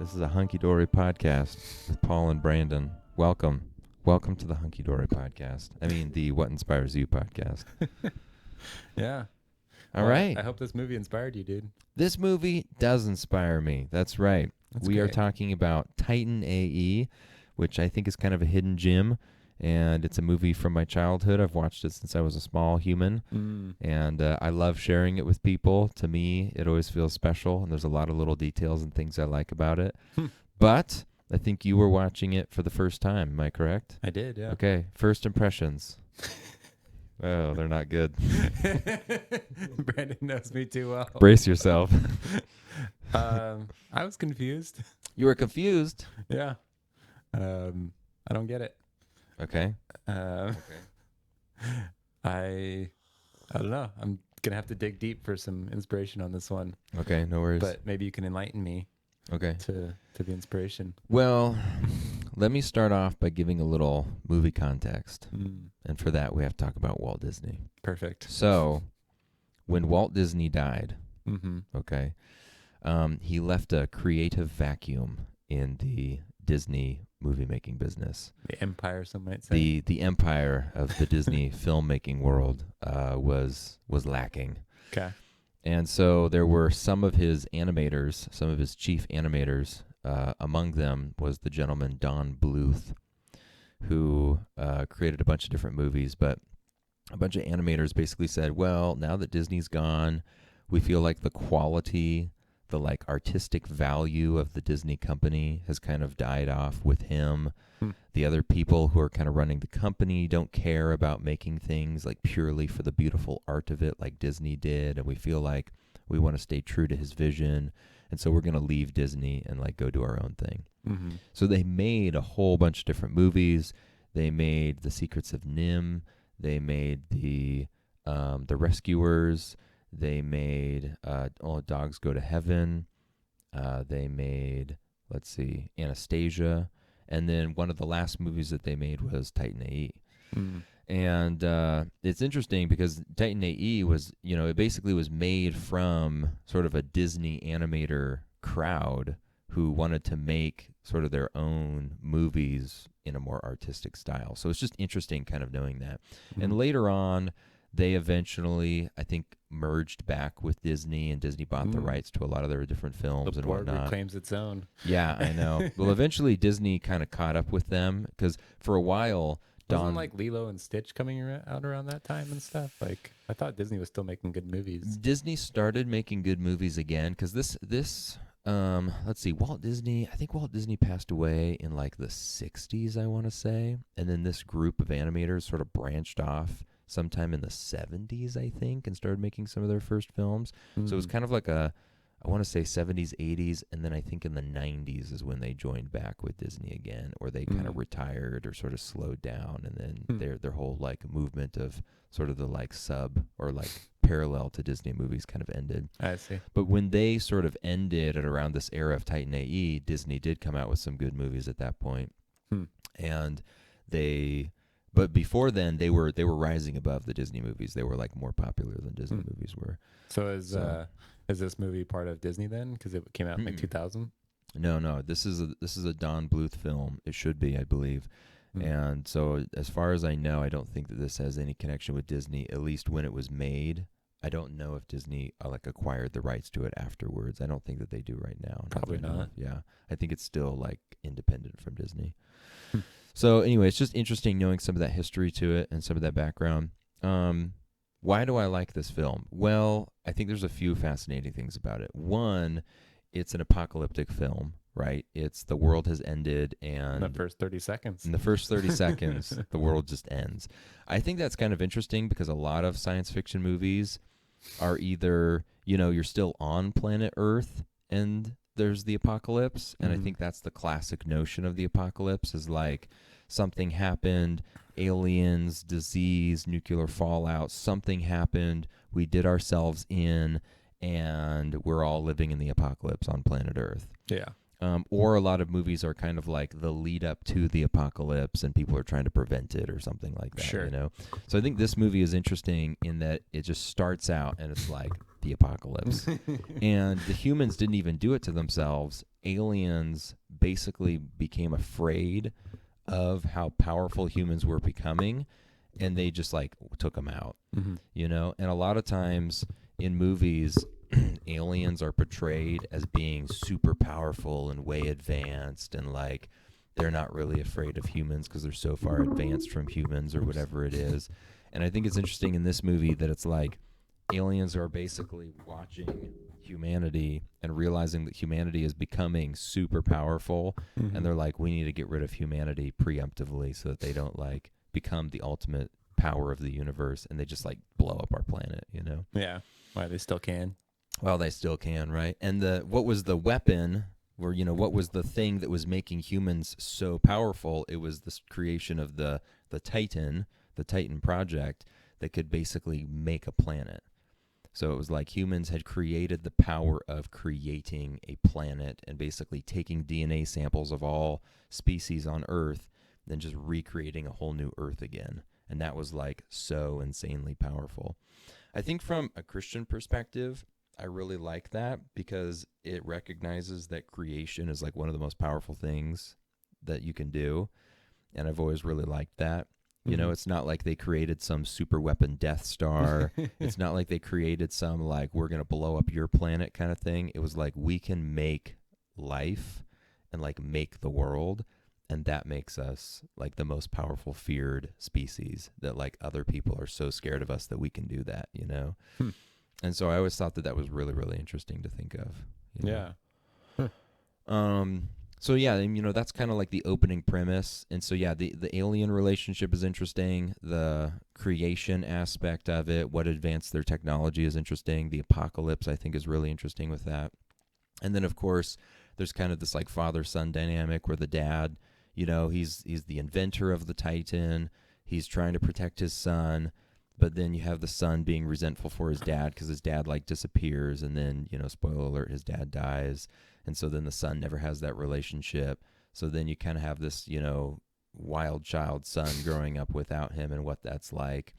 This is a Hunky Dory podcast with Paul and Brandon. Welcome. Welcome to the Hunky Dory podcast. I mean, the What Inspires You podcast. Yeah. All right. I hope this movie inspired you, dude. This movie does inspire me. That's right. We are talking about Titan A.E., which I think is kind of a hidden gem. And it's a movie from my childhood. I've watched it since I was a small human. And I love sharing it with people. To me, it always feels special. And there's a lot of little details and things I like about it. But I think you were watching it for the first time. Am I correct? I did, yeah. Okay. First impressions. Oh, they're not good. Brandon knows me too well. Brace yourself. I was confused. You were confused. Yeah. I don't get it. Okay. I don't know. I'm gonna have to dig deep for some inspiration on this one. Okay, no worries. But maybe you can enlighten me. Okay. To the inspiration. Well, let me start off by giving a little movie context. And for that, we have to talk about Walt Disney. Perfect. So, when Walt Disney died, okay, he left a creative vacuum in the Disney movie-making business. The empire, some might say. The empire of the Disney filmmaking world was lacking. Okay. And so there were some of his animators, some of his chief animators. Among them was the gentleman Don Bluth, who created a bunch of different movies. But a bunch of animators basically said, well, now that Disney's gone, we feel like the quality, the like artistic value of the Disney company has kind of died off with him. The other people who are kind of running the company don't care about making things like purely for the beautiful art of it like Disney did. And we feel like we want to stay true to his vision. And so we're going to leave Disney and like go do our own thing. So they made a whole bunch of different movies. They made The Secrets of Nim. They made the Rescuers. They made All Dogs Go to Heaven. They made, let's see, Anastasia. And then one of the last movies that they made was Titan A.E. And it's interesting because Titan A.E. was, it basically was made from sort of a Disney animator crowd who wanted to make sort of their own movies in a more artistic style. So it's just interesting kind of knowing that. And later on, they eventually, I think, merged back with Disney, and Disney bought the rights to a lot of their different films and whatnot. The board reclaims its own. Yeah, I know. Well, eventually Disney kind of caught up with them because for a while, Wasn't like Lilo and Stitch coming out around that time and stuff? Like, I thought Disney was still making good movies. Disney started making good movies again because let's see, Walt Disney, I think Walt Disney passed away in like the 60s, I want to say. And then this group of animators sort of branched off sometime in the 70s, I think, and started making some of their first films. So it was kind of like I want to say 70s, 80s, and then I think in the 90s is when they joined back with Disney again, or they kind of retired or sort of slowed down, and then their whole like movement of sort of the like sub or like parallel to Disney movies kind of ended. I see. But when they sort of ended at around this era of Titan A.E., Disney did come out with some good movies at that point. And but before then, they were rising above the Disney movies. They were like more popular than Disney movies were. So is this movie part of Disney then? Because it came out in like 2000. No. This is a Don Bluth film. It should be, I believe. And so, as far as I know, I don't think that this has any connection with Disney. At least when it was made, I don't know if Disney like acquired the rights to it afterwards. I don't think that they do right now. Probably not. Yeah, I think it's still like independent from Disney. So anyway, it's just interesting knowing some of that history to it and some of that background. Why do I like this film? Well, I think there's a few fascinating things about it. One, it's an apocalyptic film, right? It's the world has ended, and in the first 30 seconds. In the first 30 seconds, the world just ends. I think that's kind of interesting because a lot of science fiction movies are either, you're still on planet Earth and there's the apocalypse, and I think that's the classic notion of the apocalypse is like something happened, aliens, disease, nuclear fallout, something happened, we did ourselves in, and we're all living in the apocalypse on planet Earth. Yeah. Or a lot of movies are kind of like the lead up to the apocalypse and people are trying to prevent it or something like that, Sure. So I think this movie is interesting in that it just starts out and it's like the apocalypse. And the humans didn't even do it to themselves. Aliens basically became afraid of how powerful humans were becoming, and they just like took them out, you know? And a lot of times in movies, aliens are portrayed as being super powerful and way advanced, and like they're not really afraid of humans because they're so far advanced from humans or whatever it is. And I think it's interesting in this movie that it's like aliens are basically watching humanity and realizing that humanity is becoming super powerful, and they're like, we need to get rid of humanity preemptively so that they don't like become the ultimate power of the universe, and they just like blow up our planet, you know? Yeah. Why they still can. Well, they still can, right? And what was the weapon, or you know, what was the thing that was making humans so powerful? It was this creation of the Titan, the Titan project, that could basically make a planet. So it was like humans had created the power of creating a planet and basically taking DNA samples of all species on Earth, then just recreating a whole new Earth again. And that was like so insanely powerful. I think from a Christian perspective, I really like that because it recognizes that creation is like one of the most powerful things that you can do. And I've always really liked that. You know, it's not like they created some super weapon Death Star. It's not like they created some like we're going to blow up your planet kind of thing. It was like we can make life and like make the world, and that makes us like the most powerful feared species, that like other people are so scared of us that we can do that, you know? And so I always thought that that was really, really interesting to think of. You know? Yeah. So yeah, you know, that's kind of like the opening premise. And so yeah, the alien relationship is interesting. The creation aspect of it, what advanced their technology, is interesting. The apocalypse, I think, is really interesting with that. And then of course, there's kind of this like father-son dynamic where the dad, you know, he's the inventor of the Titan. He's trying to protect his son, but then you have the son being resentful for his dad because his dad like disappears, and then, you know, spoiler alert, his dad dies. And so then the son never has that relationship. So then you kind of have this, you know, wild child son growing up without him and what that's like.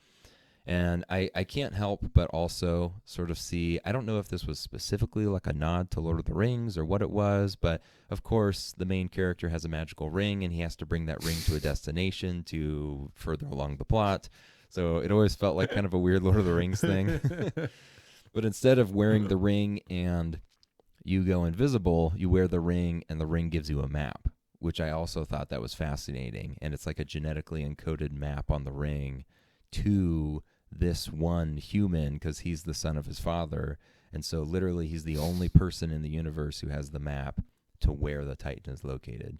And I can't help but also sort of see, I don't know if this was specifically like a nod to Lord of the Rings or what it was, but of course the main character has a magical ring and he has to bring that ring to a destination to further along the plot. So it always felt like kind of a weird Lord of the Rings thing. But instead of wearing the ring and you go invisible, you wear the ring and the ring gives you a map, which I also thought that was fascinating. And it's like a genetically encoded map on the ring to this one human because he's the son of his father. And so literally he's the only person in the universe who has the map to where the Titan is located,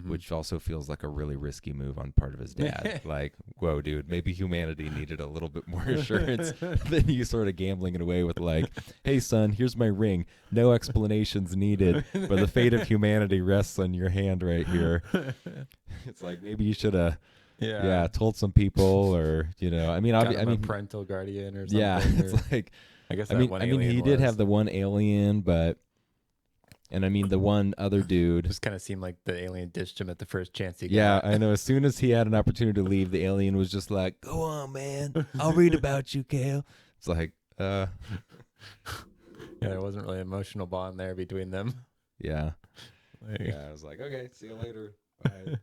which also feels like a really risky move on part of his dad. Like, whoa, dude, maybe humanity needed a little bit more assurance than you sort of gambling it away with like, hey, son, here's my ring. No explanations needed, but the fate of humanity rests on your hand right here. It's like maybe you should have told some people, or, you know, I mean, I mean, parental guardian or something. Yeah, it's like, I guess I mean, he did have the one alien, but, and I mean, the one other dude just kind of seemed like the alien ditched him at the first chance he got. Yeah, I know. As soon as he had an opportunity to leave, the alien was just like, "Go on, man. I'll read about you, Kale." It's like, yeah, there wasn't really an emotional bond there between them. Yeah. Like, Yeah, I was like, okay, see you later. Bye.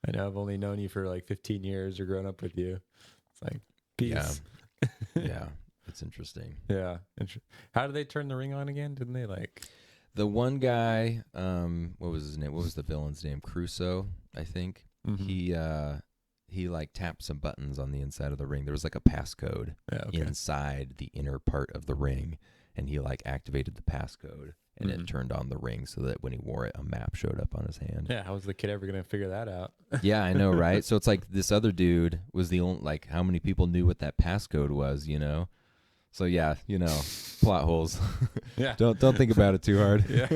I know I've only known you for like 15 years or grown up with you. It's like, peace. Yeah, it's interesting. Yeah. How did they turn the ring on again? Didn't they like... The one guy, what was his name? What was the villain's name? Crusoe, I think. He like tapped some buttons on the inside of the ring. There was like a passcode inside the inner part of the ring, and he like activated the passcode, and it turned on the ring so that when he wore it, a map showed up on his hand. Yeah, how was the kid ever gonna figure that out? Yeah, I know, right? So it's like this other dude was the only, like, how many people knew what that passcode was, you know? So yeah, you know, plot holes. Yeah. Don't think about it too hard. Yeah.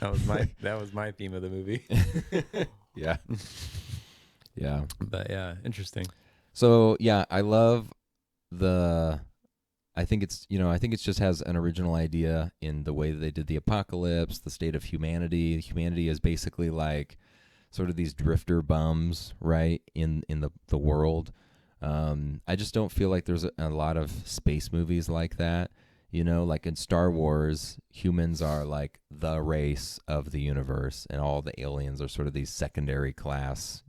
that was my theme of the movie. Yeah. Yeah. But yeah, interesting. So yeah, I love I think it's just has an original idea in the way that they did the apocalypse, the state of humanity. Humanity is basically like sort of these drifter bums, right, in the world. I just don't feel like there's a lot of space movies like that. You know, like in Star Wars, humans are like the race of the universe, and all the aliens are sort of these secondary class,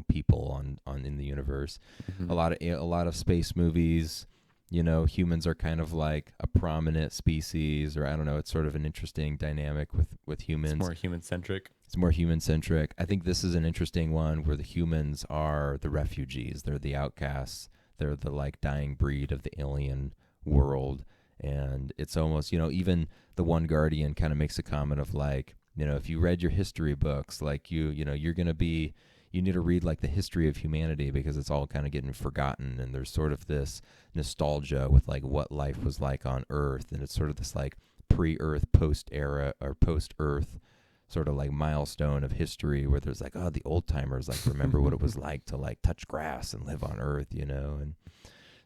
people on in the universe. Hmm. A lot of space movies, humans are kind of like a prominent species, or I don't know. It's sort of an interesting dynamic with It's humans. more human centric. It's more human centric. I think this is an interesting one where the humans are the refugees. They're the outcasts. They're the like dying breed of the alien world. And it's almost, even the one Guardian kind of makes a comment of like, if you read your history books, like you're going to be, you need to read like the history of humanity because it's all kind of getting forgotten. And there's sort of this nostalgia with like what life was like on Earth. And it's sort of this like pre-Earth, post-era or post-Earth sort of like milestone of history where there's like, oh, the old timers like remember what it was like to like touch grass and live on Earth, and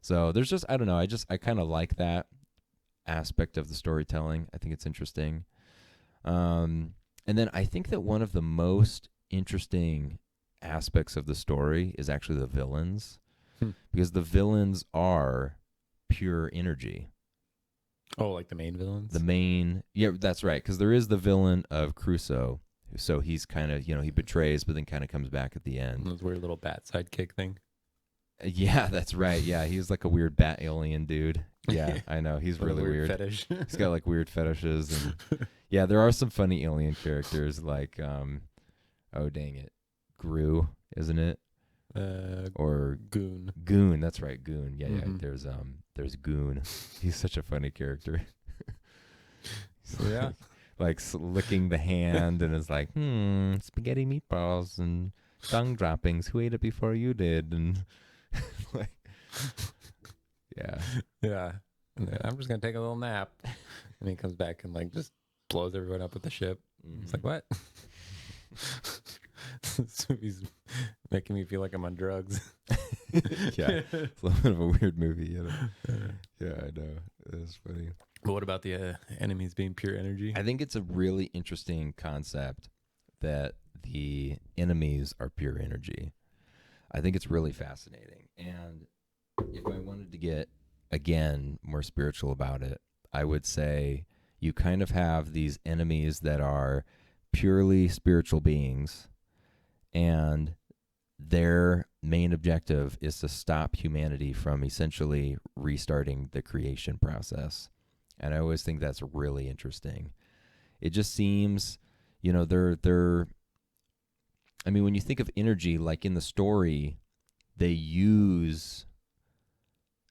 so there's just, I don't know, I kind of like that aspect of the storytelling. I think it's interesting. And then I think that one of the most interesting aspects of the story is actually the villains, because the villains are pure energy. Oh, like the main villains? Yeah, that's right. Because there is the villain of Crusoe. So he's kind of, he betrays, but then kind of comes back at the end. Those weird little bat sidekick thing. Yeah, that's right. Yeah, he's like a weird bat alien dude. Yeah, I know. He's really weird. Fetish. He's got like weird fetishes. And yeah, there are some funny alien characters like, oh, dang it. Gru, isn't it? Or Goon. Goon, that's right, Goon. Yeah, Mhm. there's Goon. He's such a funny character. Yeah. Like licking the hand and is like, spaghetti meatballs and tongue droppings. Who ate it before you did? And like, yeah. Yeah. And then, I'm just gonna take a little nap. And he comes back and like just blows everyone up with the ship. It's like, what? This movie's making me feel like I'm on drugs. Yeah, it's a little bit of a weird movie. Yeah, I know. It's funny. But what about the enemies being pure energy? I think it's a really interesting concept that the enemies are pure energy. I think it's really fascinating. And if I wanted to get, again, more spiritual about it, I would say you kind of have these enemies that are purely spiritual beings, and their main objective is to stop humanity from essentially restarting the creation process. And I always think that's really interesting. It just seems, they're I mean, when you think of energy, like in the story, they use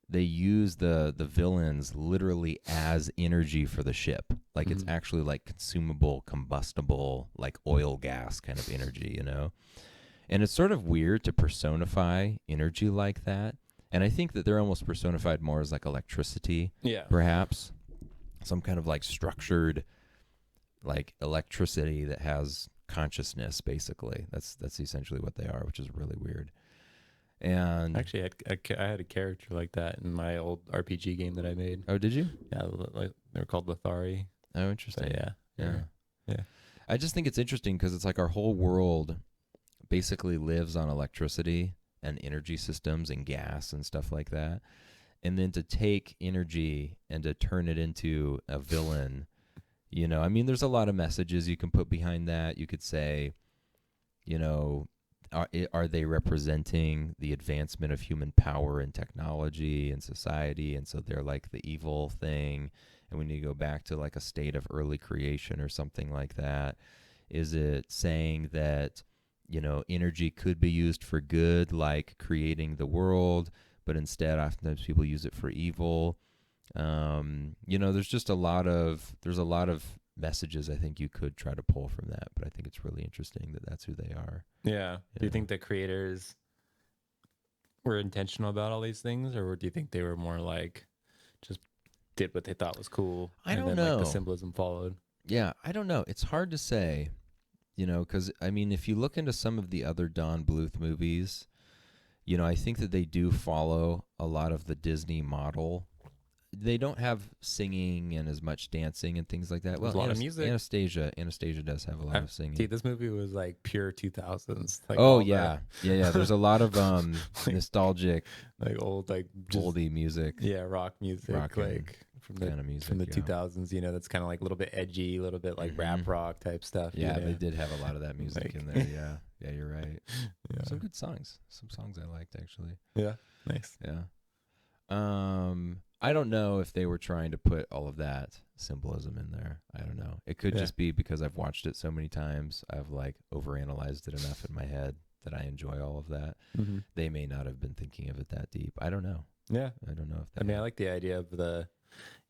the villains literally as energy for the ship. Like it's actually like consumable, combustible, like oil gas kind of energy, And it's sort of weird to personify energy like that. And I think that they're almost personified more as like electricity, perhaps. Some kind of like structured like electricity that has consciousness, basically. That's essentially what they are, which is really weird. And actually, I had a character like that in my old RPG game that I made. Oh, did you? Yeah, like they were called Lothari. Oh, interesting. Yeah. I just think it's interesting because it's like our whole world basically lives on electricity and energy systems and gas and stuff like that. And then to take energy and to turn it into a villain, I mean, there's a lot of messages you can put behind that. You could say, are they representing the advancement of human power and technology and society? And so they're like the evil thing. And we need to go back to like a state of early creation or something like that. Is it saying that, energy could be used for good, like creating the world, but instead oftentimes people use it for evil? There's just a lot of messages I think you could try to pull from that, but I think it's really interesting that that's who they are. Yeah. Do you think the creators were intentional about all these things, or do you think they were more like just did what they thought was cool? I don't then, know. Like the symbolism followed. Yeah, I don't know. It's hard to say, because I mean, if you look into some of the other Don Bluth movies, I think that they do follow a lot of the Disney model. They don't have singing and as much dancing and things like that. Well, a lot of music. Anastasia does have a lot of singing. See, this movie was like pure 2000s. Like yeah. There's a lot of nostalgic, like old, like oldie music. Yeah, rock music, like from the kind of music. from the Yeah. 2000s. You know, that's kind of like a little bit edgy, a little bit like rap Mhm. rock type stuff. Yeah, you know? they did have a lot of that music Like- in there. Yeah. Yeah, you're right. Yeah. Some good songs. Some songs I liked actually. Yeah. Nice. Yeah. I don't know if they were trying to put all of that symbolism in there. I don't know. It could Yeah. just be because I've watched it so many times. I've like overanalyzed it enough in my head that I enjoy all of that. Mm-hmm. They may not have been thinking of it that deep. I don't know. Yeah. I don't know if I that. mean, I like the idea of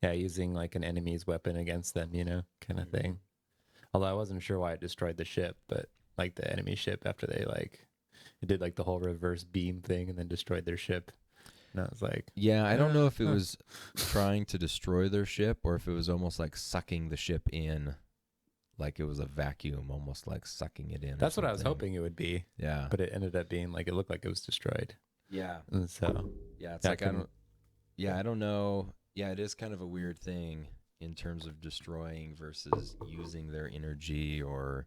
using like an enemy's weapon against them, you know, kind of thing. Although I wasn't sure why it destroyed the ship, but like the enemy ship after they like, it did like the whole reverse beam thing and then destroyed their ship. And I was like, Yeah, I don't know if it was trying to destroy their ship or if it was almost like sucking the ship in, like it was a vacuum, almost like sucking it in. or that's what I was something. hoping it would be, Yeah. but it ended up being like, it looked like it was destroyed. Yeah. And so, Yeah, it's Yeah, I like I couldn't- don't. Yeah, I don't know. Yeah, it is kind of a weird thing in terms of destroying versus using their energy, or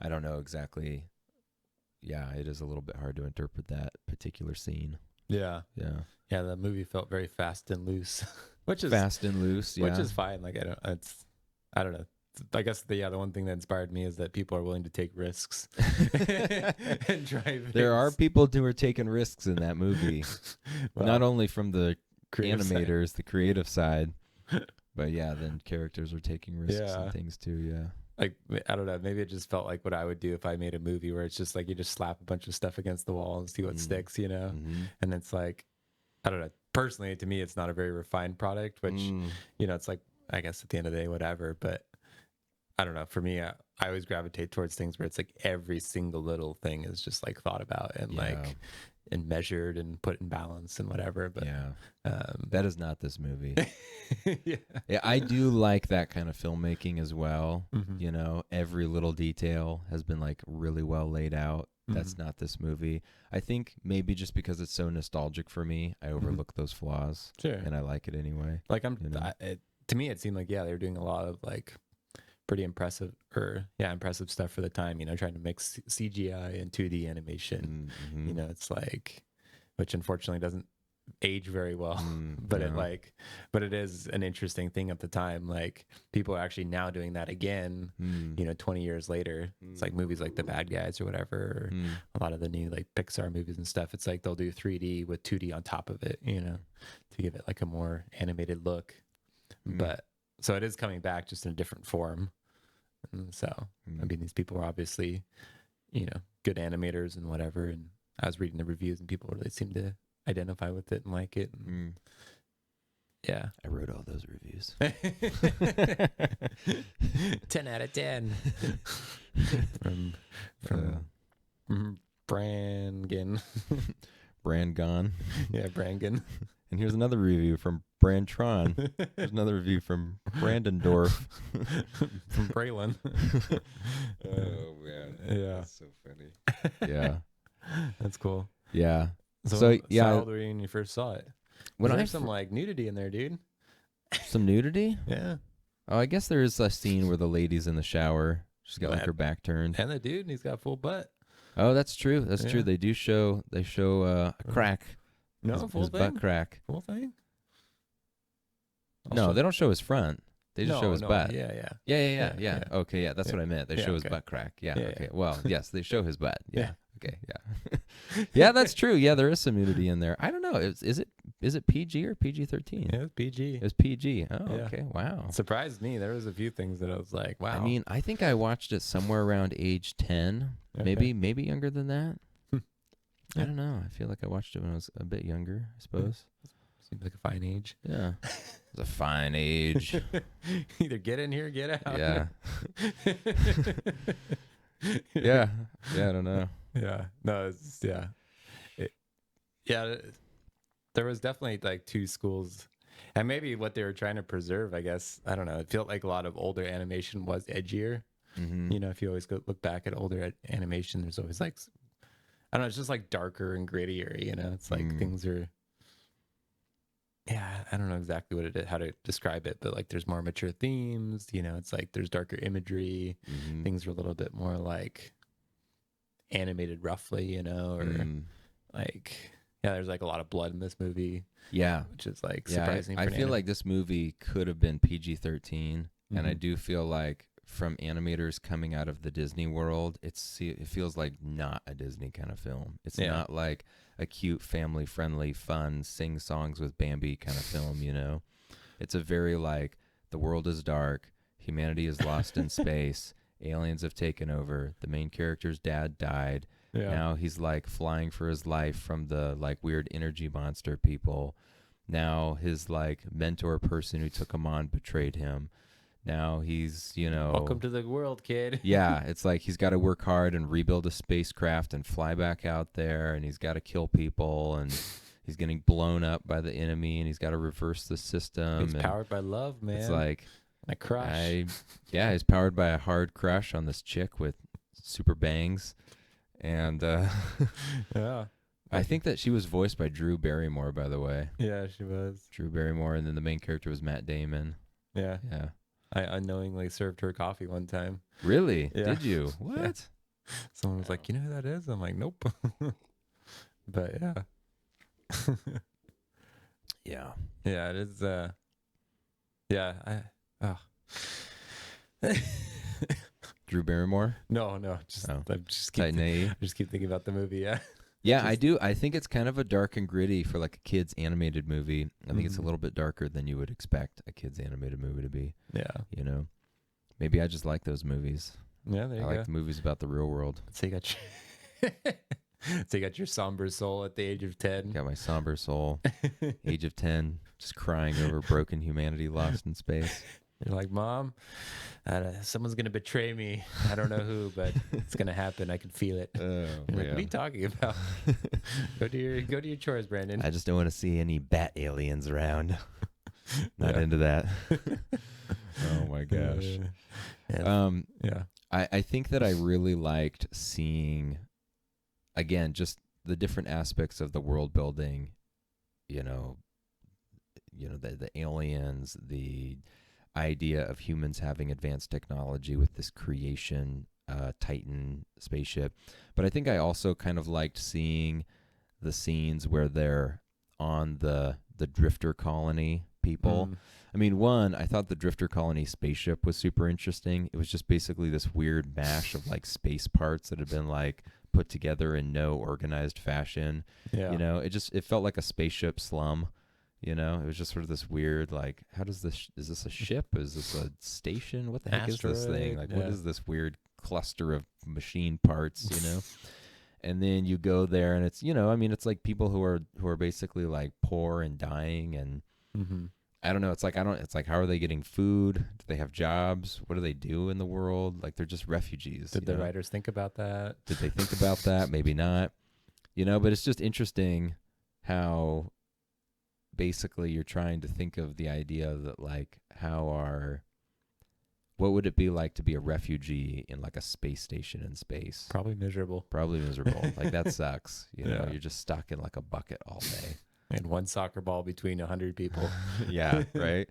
I don't know exactly. Yeah, it is a little bit hard to interpret that particular scene. yeah. Yeah, Yeah. The movie felt very fast and loose, which is, fast and loose. Yeah, which is fine. Like, I don't know. I guess the one thing that inspired me is that people are willing to take risks and try. there are things. people who are taking risks in that movie, Well, not only from the creative side. animators, the creative side, but yeah, then characters are taking risks Yeah. and things too. Yeah. Like, I don't know, maybe it just felt like what I would do if I made a movie where it's just like you just slap a bunch of stuff against the wall and see what sticks, you know? Mhm. And it's like, I don't know. Personally, to me, it's not a very refined product, which, you know, it's like, I guess at the end of the day, whatever. But I don't know. For me, I always gravitate towards things where it's like every single little thing is just like thought about and like and measured and put in balance and whatever. But yeah, that is not this movie. yeah. Yeah, I do like that kind of filmmaking as well. Mhm. You know, every little detail has been like really well laid out. That's not this movie. I think maybe just because it's so nostalgic for me, I overlook those flaws, Sure. and I like it anyway. Like you know? to me, it seemed like, yeah, they were doing a lot of like pretty impressive stuff for the time, you know, trying to mix CGI and 2D animation. Mhm. You know, it's like, which unfortunately doesn't age very well, but no. but it is an interesting thing at the time. Like people are actually now doing that again, you know, 20 years later. It's like movies like The Bad Guys or whatever, or a lot of the new like Pixar movies and stuff. It's like they'll do 3D with 2D on top of it, you know, to give it like a more animated look. But so it is coming back just in a different form. And so, I mean, these people are obviously, you know, good animators and whatever. And I was reading the reviews and people really seem to identify with it and like it. And yeah. I wrote all those reviews. 10 out of 10 from Brangan. Brangon. Yeah, Brangan. And here's another review from Brantron. There's another review from Brandendorf. From Braylon. Oh man, Yeah. that's so funny. Yeah, That's cool. yeah. So yeah, how old were you when you first saw it? when There's some like nudity in there, dude. some nudity. Yeah. Oh, I guess there is a scene where the lady's in the shower. She's got like her back turned. And the dude, he's got full butt. Oh, that's true. That's true. Yeah. They show a crack. No, his, full his thing. butt crack. Full thing. No, they don't show his front. They just show his butt. Yeah. Yeah. Okay, yeah, that's what I meant. They Yeah, show his okay. butt crack. Yeah, Yeah, okay. yeah. Well, yes, they show his butt. Yeah. Yeah. Okay, yeah. Yeah, that's true. Yeah, there is some nudity in there. I don't know. Is it PG or PG-13? Yeah, it was PG. It was PG. Oh, Yeah. okay. Wow. It surprised me. There was a few things that I was like, wow. I mean, I think I watched it somewhere around age 10. Okay. Maybe younger than that. Hmm. I don't know. I feel like I watched it when I was a bit younger, I suppose. Seems like a fine age. Yeah. It was a fine age. Either get in here, or get out. Yeah. Yeah. Yeah, I don't know. Yeah. No, it's yeah. There was definitely like two schools. And maybe what they were trying to preserve, I guess, I don't know. It felt like a lot of older animation was edgier. Mm-hmm. You know, if you always look back at older animation, there's always like, I don't know, it's just like darker and grittier, you know? It's like things are, yeah, I don't know exactly what it is, how to describe it, but like there's more mature themes, you know, it's like there's darker imagery. Mm-hmm. Things are a little bit more like animated roughly, you know, or like, Yeah, there's like a lot of blood in this movie, Yeah. which is like Yeah. surprising. I for an feel like this movie could have been PG-13, and I Mhm. do feel like from animators coming out of the Disney world, it feels like not a Disney kind of film. It's Yeah. not like a cute, family-friendly, fun, sing songs with Bambi kind of film, you know? It's a very like the world is dark, humanity is lost in space, aliens have taken over, the main character's dad died. Yeah. Now he's like flying for his life from the like weird energy monster people. Now his like mentor person who took him on betrayed him. Now he's, Welcome to the world, kid. yeah, it's like he's got to work hard and rebuild a spacecraft and fly back out there, and he's got to kill people, and he's getting blown up by the enemy, and he's got to reverse the system. He's and powered by love, man. it's like a crush. yeah, he's powered by a hard crush on this chick with super bangs, and Yeah. I think that she was voiced by Drew Barrymore, by the way. Yeah, she was. Drew Barrymore, and then the main character was Matt Damon. Yeah. Yeah. I unknowingly served her coffee one time. Really? Yeah. Did you? What? Yeah. Someone was like, "You know who that is?" I'm like, "Nope." But yeah. Yeah. Yeah, it is yeah, Drew Barrymore? no, I just keep Titan A.E? I just keep thinking about the movie, yeah. Yeah, I do. I think it's kind of a dark and gritty for like a kid's animated movie. I think it's a Mhm. little bit darker than you would expect a kid's animated movie to be, Yeah. you know? Maybe I just like those movies. Yeah, there I you like go. the movies about the real world. So you got your So you got your somber soul at the age of 10. Got my somber soul, age of 10, just crying over broken humanity lost in space. You're like, "Mom, someone's going to betray me. I don't know who, but it's going to happen. I can feel it." Oh, You're like, "What are you talking about?" Go to your chores, Brandon. I just don't want to see any bat aliens around. Not Yeah. into that. Oh my gosh. Yeah. Yeah. I think that I really liked seeing, again, just the different aspects of the world building, you know, the aliens, the idea of humans having advanced technology with this creation Titan spaceship. But I think I also kind of liked seeing the scenes where they're on the drifter colony people. Mm. I mean, one, I thought the drifter colony spaceship was super interesting. It was just basically this weird mash of like space parts that had been like put together in no organized fashion. Yeah. You know, it felt like a spaceship slum. You know, it was just sort of this weird, like, how does this, is this a ship? Is this a station? What the heck is this thing? Asteroid, Like, yeah. what is this weird cluster of machine parts, you know? And then you go there and it's, I mean, it's like people who are basically like poor and dying. And Mm-hmm. I don't know. It's like, how are they getting food? Do they have jobs? What do they do in the world? Like, they're just refugees. Did the writers think about that? Did they think about that? Maybe not. But it's just interesting how basically you're trying to think of the idea that like what would it be like to be a refugee in like a space station in space? Probably miserable. Probably miserable. Like that sucks. Yeah. You're just stuck in like a bucket all day. And one soccer ball between 100 people. Yeah, right.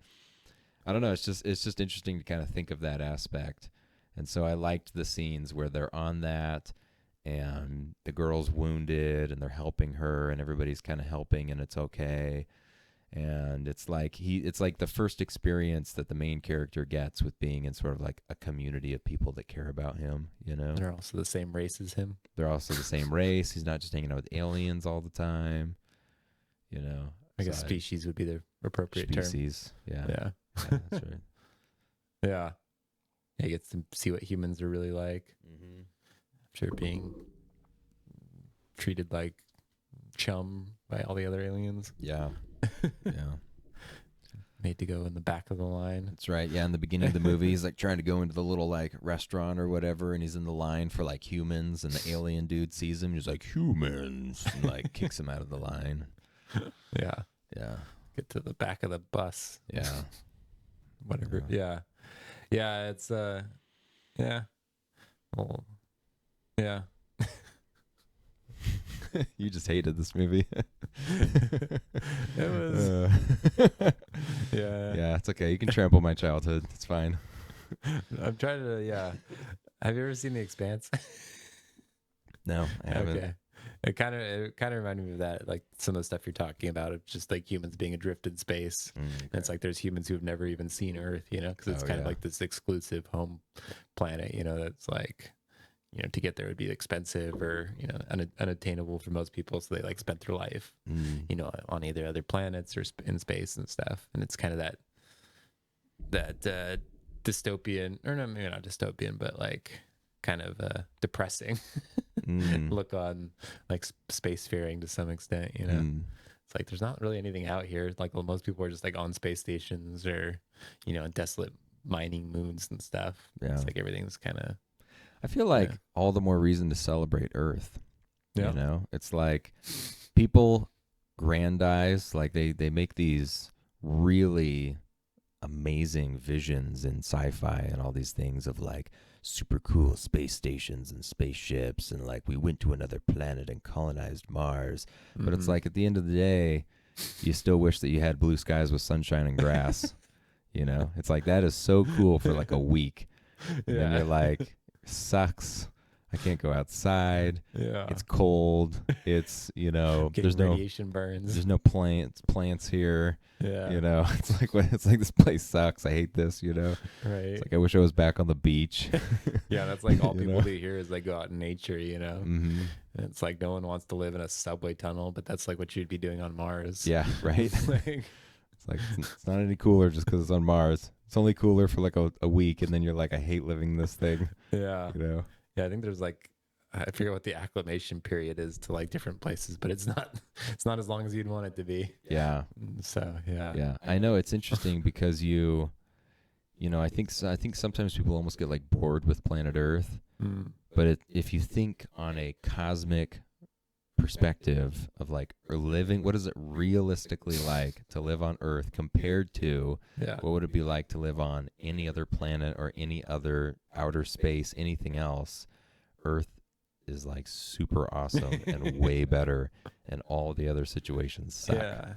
I don't know. It's just interesting to kind of think of that aspect. And so I liked the scenes where they're on that and the girl's wounded and they're helping her and everybody's kind of helping and it's okay. And it's like the first experience that the main character gets with being in sort of like a community of people that care about him, They're also the same race as him. They're also the same race. He's not just hanging out with aliens all the time, I guess species would be the appropriate species. term. Yeah. Yeah, that's right. Yeah. He gets to see what humans are really like. Mm-hmm. I'm sure being treated like chum by all the other aliens. Yeah. Yeah. Made to go in the back of the line. That's right. Yeah, in the beginning of the movie, he's like trying to go into the little like restaurant or whatever, and he's in the line for like humans, and the alien dude sees him. He's like, humans, and like kicks him out of the line. Yeah. Yeah. Get to the back of the bus. Yeah. Whatever. Yeah. Yeah. It's, yeah. Well, yeah. You just hated this movie. It was. Yeah. Yeah, it's okay. You can trample my childhood. It's fine. I'm trying to, yeah. Have you ever seen The Expanse? No, I haven't. Okay. It kind of reminded me of that, like some of the stuff you're talking about, of just like humans being adrift in space. Okay. And it's like there's humans who have never even seen Earth, because it's kind of like this exclusive home planet, that's like, to get there would be expensive or, unattainable for most people. So they like spent their life, on either other planets or in space and stuff. And it's kind of that dystopian, or no, maybe not dystopian, but like kind of depressing look on like spacefaring to some extent. It's like there's not really anything out here. Like, well, most people are just like on space stations or desolate mining moons and stuff. It's like everything's kind of, I feel like all the more reason to celebrate Earth. Yeah. It's like people grandize, like they make these really amazing visions in sci-fi and all these things of like super cool space stations and spaceships, and like we went to another planet and colonized Mars. But it's like at the end of the day, you still wish that you had blue skies with sunshine and grass. It's like that is so cool for like a week. And then you're like, sucks. I can't go outside. Yeah. It's cold. It's, there's radiation burns. There's no plants here. Yeah. It's like this place sucks. I hate this, Right. It's like I wish I was back on the beach. Yeah, that's like all people do here is they go out in nature, And it's like no one wants to live in a subway tunnel, but that's like what you'd be doing on Mars. Yeah, right. It's not any cooler just because it's on Mars. It's only cooler for like a week, and then you're like, I hate living this thing. Yeah. Yeah, I think there's like, I forget what the acclimation period is to like different places, but it's not as long as you'd want it to be. Yeah. So yeah. Yeah, I know it's interesting because I think sometimes people almost get like bored with planet Earth, but if you think on a cosmic perspective of like living, what is it realistically like to live on Earth compared to what would it be like to live on any other planet or any other outer space, anything else? Earth is like super awesome and way better, and all the other situations suck. Yeah.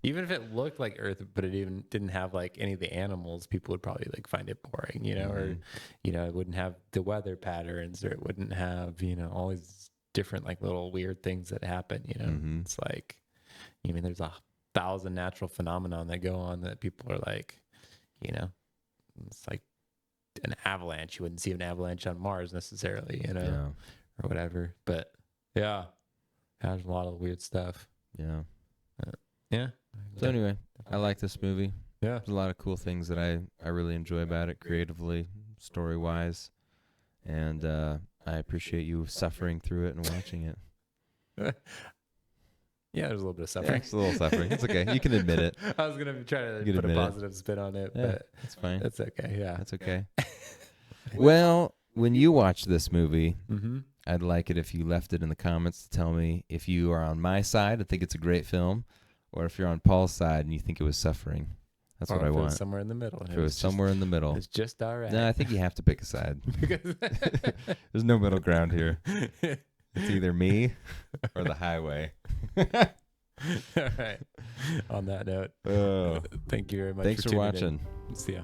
Even if it looked like Earth, but it even didn't have like any of the animals, people would probably like find it boring, or it wouldn't have the weather patterns, or it wouldn't have all these different like little weird things that happen. It's like, there's 1,000 natural phenomenon that go on that people are like, it's like an avalanche. You wouldn't see an avalanche on Mars necessarily, or whatever. But yeah, there's a lot of weird stuff. Yeah. Yeah. So anyway, I like this movie. Yeah. There's a lot of cool things that I really enjoy about it, creatively, story wise, and I appreciate you suffering through it and watching it. Yeah, there's a little bit of Yeah, suffering. it's a little suffering. It's okay. You can admit it. I was gonna try to put a positive spin on it, but it's fine. that's okay. Yeah, that's okay. Well, when you watch this movie, mm-hmm. I'd like it if you left it in the comments to tell me if you are on my side and think it's a great film, or if you're on Paul's side and you think it was suffering. That's what I want. Somewhere in the middle. If it was somewhere in the middle. It's just all right. No, I think you have to pick a side. There's no middle ground here. It's either me or the highway. All right. On that note, thank you very much. Thanks for watching. See ya.